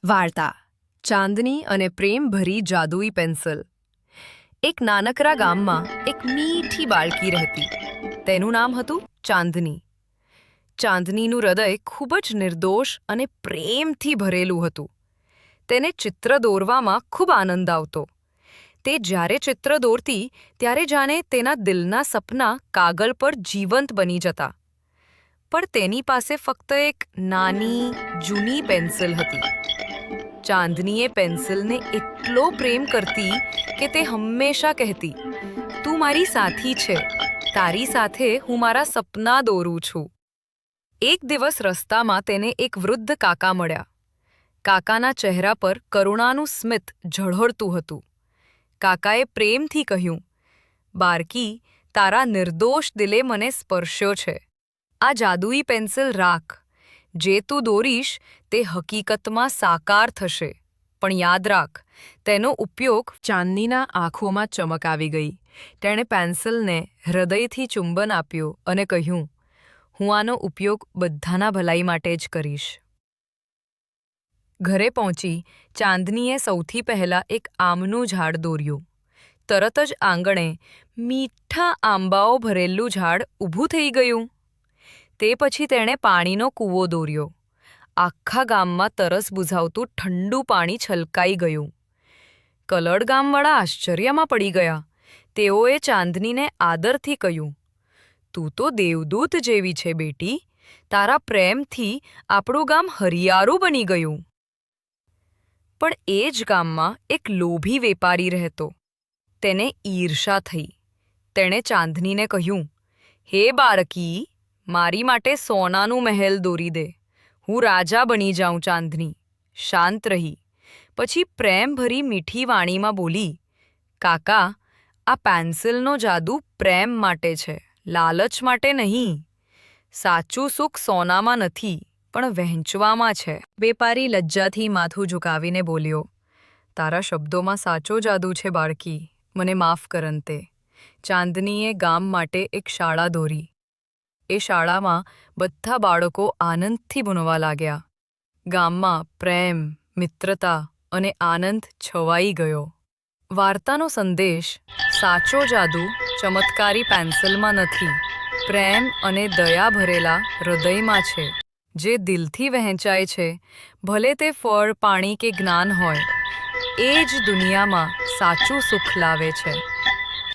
વાર્તા ચાંદની અને પ્રેમભરી જાદુઈ પેન્સિલ. એક નાનકડા ગામમાં એક મીઠી બાળકી રહેતી. તેનું નામ હતું ચાંદની. ચાંદનીનું હૃદય ખૂબ જ નિર્દોષ અને પ્રેમથી ભરેલું હતું. તેને ચિત્ર દોરવામાં ખૂબ આનંદ આવતો. તે જ્યારે ચિત્ર દોરતી ત્યારે જાણે તેના દિલના સપના કાગળ પર જીવંત બની જતા. પણ તેની પાસે ફક્ત એક નાની જૂની પેન્સિલ હતી. ચાંદનીએ પેન્સિલને એટલો પ્રેમ કરતી કે તે હંમેશા કહેતી, તું મારી સાથી છે, તારી સાથે હું મારા સપના દોરું છું. એક દિવસ રસ્તામાં તેને એક વૃદ્ધ કાકા મળ્યા. કાકાના ચહેરા પર કરુણાનું સ્મિત ઝળહળતું હતું. કાકાએ પ્રેમથી કહ્યું, બાળકી, તારા નિર્દોષ દિલે મને સ્પર્શ્યો છે. આ જાદુઈ પેન્સિલ રાખ. જે તું દોરીશ તે હકીકતમાં સાકાર થશે. પણ યાદ રાખ, તેનો ઉપયોગ. ચાંદનીના આંખોમાં ચમક આવી ગઈ. તેણે પેન્સિલને હૃદયથી ચુંબન આપ્યું અને કહ્યું, હું આનો ઉપયોગ બધાના ભલાઈ માટે જ કરીશ. ઘરે પહોંચી ચાંદનીએ સૌથી પહેલાં એક આમનું ઝાડ દોર્યું. તરત જ આંગણે મીઠા આંબાઓ ભરેલું ઝાડ ઊભું થઈ ગયું. તે પછી તેણે પાણીનો કૂવો દોર્યો. આખા ગામમાં તરસ બુઝાવતું ઠંડુ પાણી છલકાઈ ગયું. કલડ ગામવાળા આશ્ચર્યમાં પડી ગયા. તેઓએ ચાંદનીને આદરથી કહ્યું, તું તો દેવદૂત જેવી છે બેટી. તારા પ્રેમથી આપણું ગામ હરિયાળું બની ગયું. પણ એ જ ગામમાં એક લોભી વેપારી રહેતો. તેને ઈર્ષા થઈ. તેણે ચાંદનીને કહ્યું, હે બાળકી, મારી માટે સોનાનું મહેલ દોરી દે. હું રાજા બની જાઉં. ચાંદની શાંત રહી. પછી પ્રેમભરી મીઠી વાણીમાં બોલી, કાકા, આ પેન્સિલનો જાદુ પ્રેમ માટે છે, લાલચ માટે નહીં. સાચું સુખ સોનામાં નથી, પણ વહેંચવામાં છે. વેપારી લજ્જાથી માથું ઝુકાવીને બોલ્યો, તારા શબ્દોમાં સાચો જાદુ છે બાળકી, મને માફ કર. અંતે ચાંદનીએ ગામ માટે એક શાળા દોરી. એ શાળામાં બધા બાળકો આનંદથી ભણવા લાગ્યા. ગામમાં પ્રેમ, મિત્રતા અને આનંદ છવાઈ ગયો. વાર્તાનો સંદેશ: સાચો જાદુ ચમત્કારી પેન્સિલમાં નથી, પ્રેમ અને દયા ભરેલા હૃદયમાં છે. જે દિલથી વહેંચાય છે, ભલે તે ફળ, પાણી કે જ્ઞાન હોય, એ જ દુનિયામાં સાચું સુખ લાવે છે.